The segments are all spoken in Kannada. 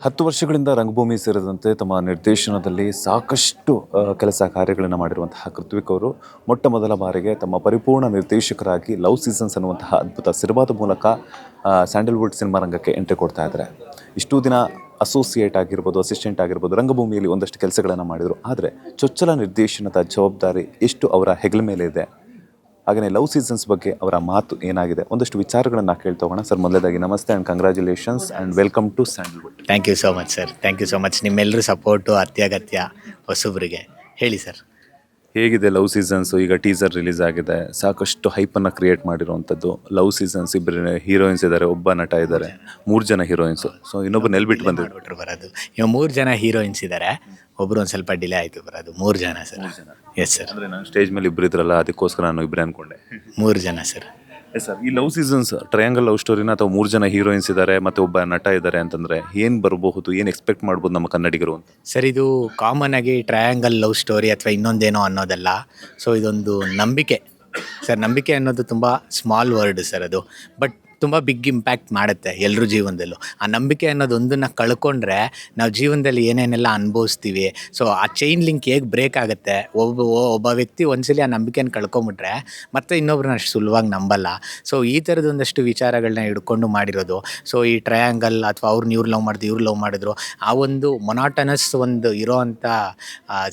10 ವರ್ಷಗಳಿಂದ ರಂಗಭೂಮಿ ಸೇರಿದಂತೆ ತಮ್ಮ ನಿರ್ದೇಶನದಲ್ಲಿ ಸಾಕಷ್ಟು ಕೆಲಸ ಕಾರ್ಯಗಳನ್ನು ಮಾಡಿರುವಂತಹ ಕೃತ್ವಿಕ್ ಅವರು ಮೊಟ್ಟ ಮೊದಲ ಬಾರಿಗೆ ತಮ್ಮ ಪರಿಪೂರ್ಣ ನಿರ್ದೇಶಕರಾಗಿ ಲವ್ ಸೀಸನ್ಸ್ ಅನ್ನುವಂತಹ ಅದ್ಭುತ ಸಿನಿಮಾದ ಮೂಲಕ ಸ್ಯಾಂಡಲ್ವುಡ್ ಸಿನಿಮಾ ರಂಗಕ್ಕೆ ಎಂಟ್ರಿ ಕೊಡ್ತಾ ಇದ್ದಾರೆ. ಇಷ್ಟು ದಿನ ಅಸೋಸಿಯೇಟ್ ಆಗಿರ್ಬೋದು, ಅಸಿಸ್ಟೆಂಟ್ ಆಗಿರ್ಬೋದು, ರಂಗಭೂಮಿಯಲ್ಲಿ ಒಂದಷ್ಟು ಕೆಲಸಗಳನ್ನು ಮಾಡಿದರು. ಆದರೆ ಚೊಚ್ಚಲ ನಿರ್ದೇಶನದ ಜವಾಬ್ದಾರಿ ಎಷ್ಟು ಅವರ ಹೆಗಲ ಮೇಲೆ ಇದೆ, ಹಾಗೆಯೇ ಲವ್ ಸೀಸನ್ಸ್ ಬಗ್ಗೆ ಅವರ ಮಾತು ಏನಾಗಿದೆ, ಒಂದಷ್ಟು ವಿಚಾರಗಳನ್ನು ಕೇಳ್ತಾ ಹೋಗೋಣ. ಸರ್, ಮೊದಲೇದಾಗಿ ನಮಸ್ತೆ and congratulations and welcome to Sandalwood. Thank you so much sir, thank you so much. ನಿಮ್ಮೆಲ್ಲರೂ ಸಪೋರ್ಟು ಅತ್ಯಗತ್ಯ ಹೊಸಬ್ರಿಗೆ. ಹೇಳಿ ಸರ್, ಹೇಗಿದೆ ಲವ್ ಸೀಸನ್ಸು? ಈಗ ಟೀಸರ್ ರಿಲೀಸ್ ಆಗಿದೆ, ಸಾಕಷ್ಟು ಹೈಪನ್ನು ಕ್ರಿಯೇಟ್ ಮಾಡಿರುವಂಥದ್ದು. ಲವ್ ಸೀಸನ್ಸ್ ಇಬ್ಬರು ಹೀರೋಯಿನ್ಸ್ ಇದ್ದಾರೆ, ಒಬ್ಬ ನಟ ಇದ್ದಾರೆ, 3 ಜನ ಹೀರೋಯಿನ್ಸು. ಸೊ ಇನ್ನೊಬ್ಬರು ನೆಲ್ಬಿಟ್ಟು ಬಂದಿದ್ರು ಬರೋದು. ಇವಾಗ 3 ಜನ ಹೀರೋಯಿನ್ಸ್ ಇದ್ದಾರೆ, ಒಬ್ಬರು ಒಂದು ಸ್ವಲ್ಪ ಡಿಲೇ ಆಯಿತು ಬರೋದು. 3 ಜನ ಸರ್. Yes sir. ಅಂದರೆ ನಾನು ಸ್ಟೇಜ್ ಮೇಲೆ ಇಬ್ಬರು ಇದ್ರಲ್ಲ, ಅದಕ್ಕೋಸ್ಕರ ನಾನು ಇಬ್ಬರೇ ಅಂದ್ಕೊಂಡೆ. 3 ಜನ ಸರ್. Yes sir. ಈ ಲವ್ ಸೀಸನ್ಸ್ ಟ್ರಯಾಂಗಲ್ ಲವ್ ಸ್ಟೋರಿನ ಅಥವಾ 3 ಜನ ಹೀರೋಯಿನ್ಸ್ ಇದ್ದಾರೆ ಮತ್ತು ಒಬ್ಬ ನಟ ಇದ್ದಾರೆ ಅಂತಂದರೆ ಏನು ಬರಬಹುದು, ಏನು ಎಕ್ಸ್ಪೆಕ್ಟ್ ಮಾಡ್ಬೋದು ನಮ್ಮ ಕನ್ನಡಿಗರು ಅಂತ? ಸರ್, ಇದು ಕಾಮನ್ ಆಗಿ ಟ್ರಯಾಂಗಲ್ ಲವ್ ಸ್ಟೋರಿ ಅಥವಾ ಇನ್ನೊಂದೇನೋ ಅನ್ನೋದಲ್ಲ. ಸೊ ಇದೊಂದು ನಂಬಿಕೆ ಸರ್. ನಂಬಿಕೆ ಅನ್ನೋದು ತುಂಬ ಸ್ಮಾಲ್ ವರ್ಡ್ ಸರ್ ಅದು, ಬಟ್ ತುಂಬ ಬಿಗ್ ಇಂಪ್ಯಾಕ್ಟ್ ಮಾಡುತ್ತೆ ಎಲ್ಲರ ಜೀವನದಲ್ಲೂ. ಆ ನಂಬಿಕೆ ಅನ್ನೋದೊಂದನ್ನು ಕಳ್ಕೊಂಡ್ರೆ ನಾವು ಜೀವನದಲ್ಲಿ ಏನೇನೆಲ್ಲ ಅನುಭವಿಸ್ತೀವಿ. ಸೊ ಆ ಚೈನ್ ಲಿಂಕ್ ಹೇಗೆ ಬ್ರೇಕ್ ಆಗುತ್ತೆ. ಒಬ್ಬ ವ್ಯಕ್ತಿ ಒಂದ್ಸಲಿ ಆ ನಂಬಿಕೆನ ಕಳ್ಕೊಂಬಿಟ್ರೆ ಮತ್ತೆ ಇನ್ನೊಬ್ರನ್ನ ಅಷ್ಟು ಸುಲಭವಾಗಿ ನಂಬಲ್ಲ. ಸೊ ಈ ಥರದೊಂದಷ್ಟು ವಿಚಾರಗಳನ್ನ ಹಿಡ್ಕೊಂಡು ಮಾಡಿರೋದು. ಸೊ ಈ ಟ್ರಯಾಂಗಲ್ ಅಥವಾ ಅವ್ರನ್ನ ಇವ್ರು ಲವ್ ಮಾಡಿದ್ರು, ಇವ್ರು ಲವ್ ಮಾಡಿದ್ರು, ಆ ಒಂದು ಮೊನಾಟನಸ್ ಒಂದು ಇರೋ ಅಂಥ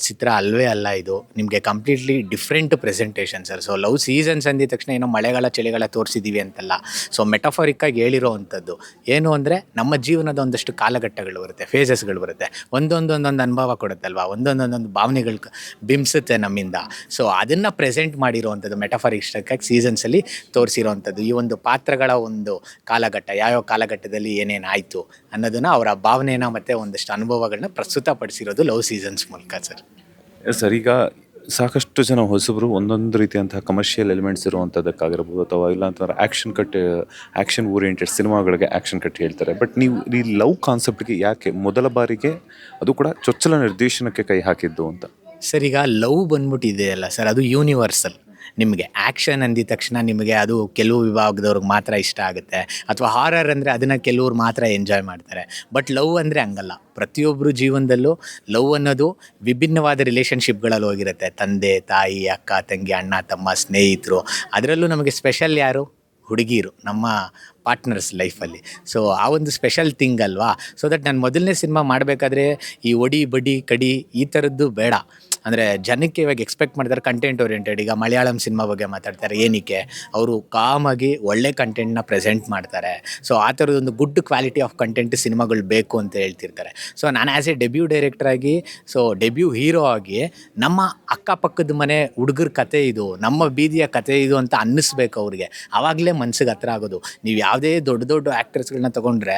ಚಿತ್ರ ಅಲ್ವೇ ಅಲ್ಲ ಇದು. ನಿಮಗೆ completely different presentation sir. So Love Seasons ಅಂದಿದ ತಕ್ಷಣ ಏನೋ ಮಳೆಗಾಲ ಚಳಿಗಾಲ ತೋರಿಸಿದ್ದೀವಿ ಅಂತಲ್ಲ. ಸೊ ಮೆಟಫಾರಿಕ್ಕಾಗಿ ಹೇಳಿರೋ ಅಂಥದ್ದು ಏನು ಅಂದರೆ, ನಮ್ಮ ಜೀವನದ ಒಂದಷ್ಟು ಕಾಲಘಟ್ಟಗಳು ಬರುತ್ತೆ, ಫೇಸಸ್ಗಳು ಬರುತ್ತೆ, ಒಂದೊಂದು ಅನುಭವ ಕೊಡುತ್ತಲ್ವ, ಒಂದೊಂದೊಂದೊಂದು ಭಾವನೆಗಳು ಬಿಂಬಿಸುತ್ತೆ ನಮ್ಮಿಂದ. ಸೊ ಅದನ್ನು ಪ್ರೆಸೆಂಟ್ ಮಾಡಿರೋ ಅಂಥದ್ದು ಮೆಟಫಾರಿಕ್ಕಾಗಿ ಸೀಸನ್ಸಲ್ಲಿ ತೋರಿಸಿರೋ ಅಂಥದ್ದು. ಈ ಒಂದು ಪಾತ್ರಗಳ ಒಂದು ಕಾಲಘಟ್ಟ, ಯಾವ್ಯಾವ ಕಾಲಘಟ್ಟದಲ್ಲಿ ಏನೇನಾಯಿತು ಅನ್ನೋದನ್ನು, ಅವರ ಭಾವನೆನ ಮತ್ತು ಒಂದಷ್ಟು ಅನುಭವಗಳನ್ನ ಪ್ರಸ್ತುತಪಡಿಸಿರೋದು ಲವ್ ಸೀಸನ್ಸ್ ಮೂಲಕ ಸರ್. ಸರ್, ಈಗ ಸಾಕಷ್ಟು ಜನ ಹೊಸಬರು ಒಂದೊಂದು ರೀತಿಯಂತಹ ಕಮರ್ಷಿಯಲ್ ಎಲಿಮೆಂಟ್ಸ್ ಇರುವಂಥದ್ದಕ್ಕಾಗಿರ್ಬೋದು, ಅಥವಾ ಇಲ್ಲ ಅಂತಂದ್ರೆ ಆ್ಯಕ್ಷನ್ ಓರಿಯೆಂಟೆಡ್ ಸಿನಿಮಾಗಳಿಗೆ ಆ್ಯಕ್ಷನ್ ಕಟ್ ಹೇಳ್ತಾರೆ. ಬಟ್ ನೀವು ಈ ಲವ್ ಕಾನ್ಸೆಪ್ಟ್ಗೆ ಯಾಕೆ ಮೊದಲ ಬಾರಿಗೆ, ಅದು ಕೂಡ ಚೊಚ್ಚಲ ನಿರ್ದೇಶನಕ್ಕೆ ಕೈ ಹಾಕಿದ್ದು ಅಂತ? ಸರ್, ಈಗ ಲವ್ ಬಂದ್ಬಿಟ್ಟಿದೆಯಲ್ಲ ಸರ್, ಅದು ಯೂನಿವರ್ಸಲ್. ನಿಮಗೆ ಆ್ಯಕ್ಷನ್ ಅಂದಿದ ತಕ್ಷಣ ನಿಮಗೆ ಅದು ಕೆಲವು ವಿಭಾಗದವ್ರಿಗೆ ಮಾತ್ರ ಇಷ್ಟ ಆಗುತ್ತೆ, ಅಥವಾ ಹಾರರ್ ಅಂದರೆ ಅದನ್ನು ಕೆಲವ್ರು ಮಾತ್ರ ಎಂಜಾಯ್ ಮಾಡ್ತಾರೆ. ಬಟ್ ಲವ್ ಅಂದರೆ ಹಂಗಲ್ಲ. ಪ್ರತಿಯೊಬ್ಬರು ಜೀವನದಲ್ಲೂ ಲವ್ ಅನ್ನೋದು ವಿಭಿನ್ನವಾದ ರಿಲೇಷನ್ಶಿಪ್ಗಳಲ್ಲಿ ಹೋಗಿರುತ್ತೆ. ತಂದೆ ತಾಯಿ, ಅಕ್ಕ ತಂಗಿ, ಅಣ್ಣ ತಮ್ಮ, ಸ್ನೇಹಿತರು. ಅದರಲ್ಲೂ ನಮಗೆ ಸ್ಪೆಷಲ್ ಯಾರು? ಹುಡುಗಿರು, ನಮ್ಮ ಪಾರ್ಟ್ನರ್ಸ್ ಲೈಫಲ್ಲಿ. ಸೊ ಆ ಒಂದು ಸ್ಪೆಷಲ್ ಥಿಂಗ್ ಅಲ್ವಾ. ಸೊ ದಟ್ ನಾನು ಮೊದಲನೇ ಸಿನಿಮಾ ಮಾಡಬೇಕಾದ್ರೆ ಈ ಒಡಿ ಬಡಿ ಕಡಿ ಈ ಥರದ್ದು ಬೇಡ. ಅಂದರೆ ಜನಕ್ಕೆ ಇವಾಗ ಎಕ್ಸ್ಪೆಕ್ಟ್ ಮಾಡ್ತಾರೆ ಕಂಟೆಂಟ್ ಓರಿಯೆಂಟೆಡ್. ಈಗ ಮಲಯಾಳಂ ಸಿನಿಮಾ ಬಗ್ಗೆ ಮಾತಾಡ್ತಾರೆ, ಏನಕ್ಕೆ ಅವರು ಕಾಮಾಗಿ ಒಳ್ಳೆ ಕಂಟೆಂಟ್ನ ಪ್ರೆಸೆಂಟ್ ಮಾಡ್ತಾರೆ. ಸೊ ಆ ಥರದೊಂದು ಗುಡ್ ಕ್ವಾಲಿಟಿ ಆಫ್ ಕಂಟೆಂಟ್ ಸಿನಿಮಾಗಳು ಬೇಕು ಅಂತ ಹೇಳ್ತಿರ್ತಾರೆ. ಸೊ ನಾನು ಆ್ಯಸ್ ಎ ಡೆಬ್ಯೂ ಡೈರೆಕ್ಟ್ರಾಗಿ, ಸೊ ಡೆಬ್ಯೂ ಹೀರೋ ಆಗಿ, ನಮ್ಮ ಅಕ್ಕಪಕ್ಕದ ಮನೆ ಹುಡುಗರ ಕತೆ ಇದು, ನಮ್ಮ ಬೀದಿಯ ಕತೆ ಇದು ಅಂತ ಅನ್ನಿಸ್ಬೇಕು ಅವ್ರಿಗೆ. ಆವಾಗಲೇ ಮನ್ಸಿಗೆ ಹತ್ರ ಆಗೋದು. ನೀವು ಯಾವುದೇ ದೊಡ್ಡ ದೊಡ್ಡ ಆ್ಯಕ್ಟರ್ಸ್ಗಳನ್ನ ತೊಗೊಂಡ್ರೆ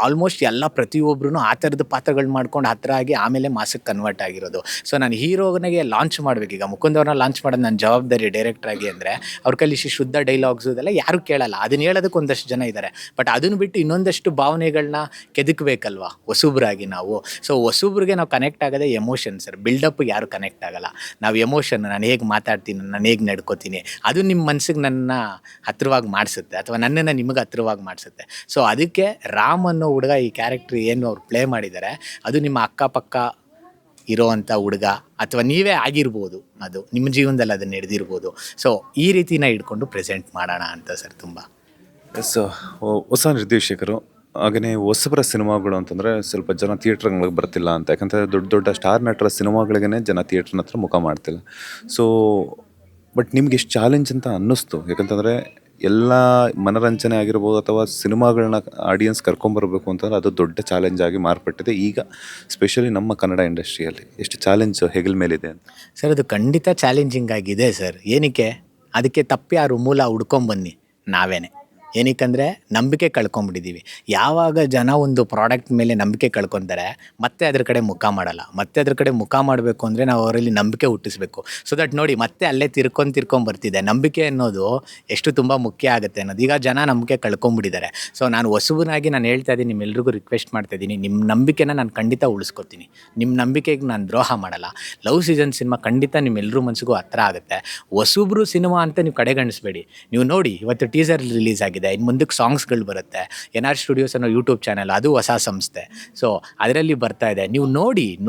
ಆಲ್ಮೋಸ್ಟ್ ಎಲ್ಲ ಪ್ರತಿಯೊಬ್ಬರೂ ಆ ಥರದ ಪಾತ್ರಗಳು ಮಾಡ್ಕೊಂಡು ಹತ್ರ ಆಗಿ ಆಮೇಲೆ ಮಾಸಕ್ಕೆ ಕನ್ವರ್ಟ್ ಆಗಿರೋದು. ಸೊ ನಾನು ಹೀರೋನಿಗೆ ಲಾಂಚ್ ಮಾಡಬೇಕೀಗ ಮುಕುಂದವ್ರನ್ನ ಲಾಂಚ್ ಮಾಡೋದು ನನ್ನ ಜವಾಬ್ದಾರಿ ಡೈರೆಕ್ಟ್ರಾಗಿ. ಅಂದರೆ ಅವ್ರ ಕೈಲಿ ಶುದ್ಧ ಡೈಲಾಗ್ಸು ಇದೆಲ್ಲ ಯಾರೂ ಕೇಳಲ್ಲ. ಅದನ್ನು ಹೇಳೋದಕ್ಕೆ ಒಂದಷ್ಟು ಜನ ಇದ್ದಾರೆ. ಬಟ್ ಅದನ್ನು ಬಿಟ್ಟು ಇನ್ನೊಂದಷ್ಟು ಭಾವನೆಗಳನ್ನ ಕೆದಕಬೇಕಲ್ವ ಹೊಸಬ್ರಾಗಿ ನಾವು. ಸೊ ಹೊಸಬ್ರಿಗೆ ನಾವು ಕನೆಕ್ಟ್ ಆಗೋದೇ ಎಮೋಷನ್ ಸರ್. ಬಿಲ್ಡಪ್ಗೆ ಯಾರು ಕನೆಕ್ಟ್ ಆಗಲ್ಲ. ನಾವು ಎಮೋಷನ್, ನಾನು ಹೇಗೆ ಮಾತಾಡ್ತೀನಿ, ನಾನು ಹೇಗೆ ನಡ್ಕೋತೀನಿ, ಅದು ನಿಮ್ಮ ಮನ್ಸಿಗೆ ನನ್ನ ಹತ್ರವಾಗಿ ಮಾಡಿಸುತ್ತೆ, ಅಥವಾ ನನ್ನನ್ನು ನಿಮಗೆ ಹತ್ರವಾಗಿ ಮಾಡಿಸುತ್ತೆ. ಸೊ ಅದಕ್ಕೆ ರಾಮ್ ಅನ್ನೋ ಹುಡುಗ, ಈ ಕ್ಯಾರೆಕ್ಟ್ರ್ ಏನು ಅವ್ರು ಪ್ಲೇ ಮಾಡಿದ್ದಾರೆ, ಅದು ನಿಮ್ಮ ಅಕ್ಕಪಕ್ಕ ಇರೋವಂಥ ಹುಡುಗ, ಅಥವಾ ನೀವೇ ಆಗಿರ್ಬೋದು, ಅದು ನಿಮ್ಮ ಜೀವನದಲ್ಲಿ ಅದನ್ನು ನಡೆದಿರ್ಬೋದು. ಸೊ ಈ ರೀತಿನ ಇಟ್ಕೊಂಡು ಪ್ರೆಸೆಂಟ್ ಮಾಡೋಣ ಅಂತ ಸರ್. ತುಂಬ ಹೊಸ ನಿರ್ದೇಶಕರು, ಹಾಗೆಯೇ ಹೊಸಬರ ಸಿನಿಮಾಗಳು ಅಂತಂದರೆ ಸ್ವಲ್ಪ ಜನ ಥಿಯೇಟ್ರ್ಗಳಿಗೆ ಬರ್ತಿಲ್ಲ ಅಂತ. ಯಾಕಂದರೆ ದೊಡ್ಡ ದೊಡ್ಡ ಸ್ಟಾರ್ ನಟರ ಸಿನಿಮಾಗಳಿಗೇ ಜನ ಥಿಯೇಟ್ರ್ನ ಹತ್ರ ಮುಖ ಮಾಡ್ತಿಲ್ಲ. ಸೊ ಬಟ್ ನಿಮ್ಗೆ ಎಷ್ಟು ಚಾಲೆಂಜ್ ಅಂತ ಅನ್ನಿಸ್ತು? ಯಾಕಂತಂದರೆ ಎಲ್ಲ ಮನರಂಜನೆ ಆಗಿರ್ಬೋದು ಅಥವಾ ಸಿನಿಮಾಗಳನ್ನ ಆಡಿಯನ್ಸ್ ಕರ್ಕೊಂಬರ್ಬೇಕು ಅಂತಂದರೆ ಅದು ದೊಡ್ಡ ಚಾಲೆಂಜ್ ಆಗಿ ಮಾರ್ಪಟ್ಟಿದೆ ಈಗ, ಸ್ಪೆಷಲಿ ನಮ್ಮ ಕನ್ನಡ ಇಂಡಸ್ಟ್ರಿಯಲ್ಲಿ. ಎಷ್ಟು ಚಾಲೆಂಜ್ ಹೆಗಲ ಮೇಲಿದೆ ಅಂತ? ಸರ್, ಅದು ಖಂಡಿತ ಚಾಲೆಂಜಿಂಗ್ ಆಗಿದೆ ಸರ್. ಏನಕ್ಕೆ? ಅದಕ್ಕೆ ತಪ್ಪ್ಯಾರು? ಮೂಲ ಹುಡ್ಕೊಂಬನ್ನಿ ನಾವೇನೆ. ಏನಕ್ಕಂದರೆ ನಂಬಿಕೆ ಕಳ್ಕೊಂಬಿಟ್ಟಿದ್ದೀವಿ. ಯಾವಾಗ ಜನ ಒಂದು ಪ್ರಾಡಕ್ಟ್ ಮೇಲೆ ನಂಬಿಕೆ ಕಳ್ಕೊತಾರೆ, ಮತ್ತೆ ಅದ್ರ ಕಡೆ ಮುಖ ಮಾಡಲ್ಲ. ಮತ್ತೆ ಅದ್ರ ಕಡೆ ಮುಖ ಮಾಡಬೇಕು ಅಂದರೆ ನಾವು ಅವರಲ್ಲಿ ನಂಬಿಕೆ ಹುಟ್ಟಿಸ್ಬೇಕು. ಸೊ ದಟ್ ನೋಡಿ ಮತ್ತೆ ಅಲ್ಲೇ ತಿರ್ಕೊಂಡು ಬರ್ತಿದೆ. ನಂಬಿಕೆ ಅನ್ನೋದು ಎಷ್ಟು ತುಂಬ ಮುಖ್ಯ ಆಗುತ್ತೆ ಅನ್ನೋದು. ಈಗ ಜನ ನಂಬಿಕೆ ಕಳ್ಕೊಂಬಿಟ್ಟಿದ್ದಾರೆ. ಸೊ ನಾನು ಹೊಸಬನಾಗಿ ನಾನು ಹೇಳ್ತಾ ಇದ್ದೀನಿ, ನಿಮ್ಮೆಲ್ರಿಗೂ ರಿಕ್ವೆಸ್ಟ್ ಮಾಡ್ತಾ ಇದ್ದೀನಿ, ನಿಮ್ಮ ನಂಬಿಕೆನ ನಾನು ಖಂಡಿತ ಉಳಿಸ್ಕೊತೀನಿ. ನಿಮ್ಮ ನಂಬಿಕೆಗೆ ನಾನು ದ್ರೋಹ ಮಾಡಲ್ಲ. ಲವ್ ಸೀಸನ್ ಸಿನಿಮಾ ಖಂಡಿತ ನಿಮ್ಮೆಲ್ಲರೂ ಮನಸ್ಸಿಗೂ ಹತ್ರ ಆಗುತ್ತೆ. ಹೊಸಬ್ರು ಸಿನಿಮಾ ಅಂತ ನೀವು ಕಡೆಗಣಿಸ್ಬೇಡಿ. ನೀವು ನೋಡಿ, ಇವತ್ತು ಟೀಸರ್ ರಿಲೀಸ್ ಆಗಿದೆ, ಇದೆ. ಇನ್ನು ಮುಂದಕ್ಕೆ ಸಾಂಗ್ಸ್ಗಳು ಬರುತ್ತೆ. NR ಸ್ಟುಡಿಯೋಸ್ ಅನ್ನೋ ಯೂಟ್ಯೂಬ್ ಚಾನಲ್, ಅದು ಹೊಸ ಸಂಸ್ಥೆ. ಸೊ ಅದರಲ್ಲಿ ಬರ್ತಾ ಇದೆ. ನೀವು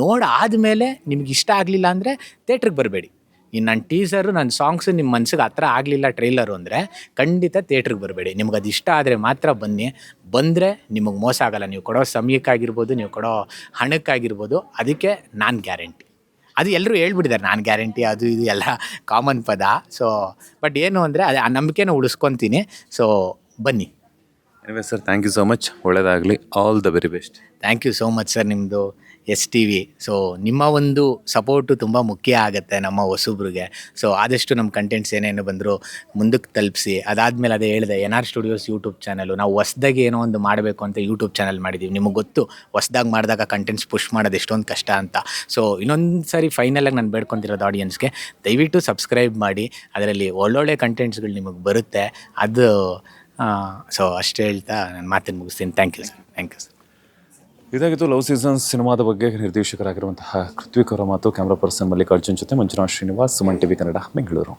ನೋಡಾದಮೇಲೆ ನಿಮ್ಗೆ ಇಷ್ಟ ಆಗಲಿಲ್ಲ ಅಂದರೆ ಥಿಯೇಟ್ರಿಗೆ ಬರಬೇಡಿ. ಇನ್ನು ನನ್ನ ಟೀಸರು, ನನ್ನ ಸಾಂಗ್ಸು ನಿಮ್ಮ ಮನ್ಸಿಗೆ ಹತ್ರ ಆಗಲಿಲ್ಲ, ಟ್ರೈಲರು ಅಂದರೆ ಖಂಡಿತ ಥಿಯೇಟ್ರಿಗೆ ಬರಬೇಡಿ. ನಿಮ್ಗೆ ಅದು ಇಷ್ಟ ಆದರೆ ಮಾತ್ರ ಬನ್ನಿ. ಬಂದರೆ ನಿಮಗೆ ಮೋಸ ಆಗೋಲ್ಲ. ನೀವು ಕೊಡೋ ಸಮಯಕ್ಕಾಗಿರ್ಬೋದು, ನೀವು ಕೊಡೋ ಹಣಕ್ಕಾಗಿರ್ಬೋದು, ಅದಕ್ಕೆ ನಾನು ಗ್ಯಾರಂಟಿ. ಅದು ಎಲ್ಲರೂ ಹೇಳ್ಬಿಟ್ಟಿದ್ದಾರೆ, ನಾನು ಗ್ಯಾರಂಟಿ, ಅದು ಇದು ಎಲ್ಲ ಕಾಮನ್ ಪದ. ಸೊ ಬಟ್ ಏನು ಅಂದರೆ ಅದು ಆ ನಂಬಿಕೆನ ಉಳಿಸ್ಕೊತೀನಿ. ಸೊ ಬನ್ನಿ. Anyway sir, thank you so much. ಒಳ್ಳೆಯದಾಗಲಿ. All the very best. Thank you so much sir. ನಿಮ್ಮದು STV. ಸೊ ನಿಮ್ಮ ಒಂದು ಸಪೋರ್ಟು ತುಂಬ ಮುಖ್ಯ ಆಗುತ್ತೆ ನಮ್ಮ ಹೊಸಬ್ರಿಗೆ. ಸೊ ಆದಷ್ಟು ನಮ್ಮ ಕಂಟೆಂಟ್ಸ್ ಏನೇನು ಬಂದರೂ ಮುಂದಕ್ಕೆ ತಲುಪಿಸಿ. ಅದಾದಮೇಲೆ ಅದೇ ಹೇಳಿದೆ, NR ಸ್ಟುಡಿಯೋಸ್ ಯೂಟ್ಯೂಬ್ ಚಾನಲು, ನಾವು ಹೊಸ್ದಾಗಿ ಏನೋ ಒಂದು ಮಾಡಬೇಕು ಅಂತ ಯೂಟ್ಯೂಬ್ ಚಾನಲ್ ಮಾಡಿದ್ದೀವಿ. ನಿಮಗೆ ಗೊತ್ತು, ಹೊಸ್ದಾಗಿ ಮಾಡಿದಾಗ ಕಂಟೆಂಟ್ಸ್ ಪುಷ್ ಮಾಡೋದು ಎಷ್ಟೊಂದು ಕಷ್ಟ ಅಂತ. ಸೊ ಇನ್ನೊಂದು ಸಾರಿ ಫೈನಲಾಗಿ ನಾನು ಬೇಡ್ಕೊತಿರೋದು ಆಡಿಯನ್ಸ್ಗೆ, ದಯವಿಟ್ಟು ಸಬ್ಸ್ಕ್ರೈಬ್ ಮಾಡಿ. ಅದರಲ್ಲಿ ಒಳ್ಳೊಳ್ಳೆ ಕಂಟೆಂಟ್ಸ್ಗಳು ನಿಮಗೆ ಬರುತ್ತೆ. ಅದು ಸೊ ಅಷ್ಟು ಹೇಳ್ತಾ ನಾನು ಮಾತನ್ನು ಮುಗಿಸ್ತೀನಿ. Thank you sir. Thank you sir. ಇದಾಗಿತ್ತು ಲವ್ ಸೀಸನ್ಸ್ ಸಿನಿಮಾದ ಬಗ್ಗೆ ನಿರ್ದೇಶಕರಾಗಿರುವಂತಹ ಕೃತ್ವಿಕ್ ಅವರ ಮಾತು. ಕ್ಯಾಮ್ರಾ ಪರ್ಸನ್ ಮಲ್ಲಿಕಾರ್ಜುನ್ ಜೊತೆ ಮಂಜುನಾಥ್ ಶ್ರೀನಿವಾಸ್, ಸುಮನ್ TV ಕನ್ನಡ, ಬೆಂಗಳೂರು.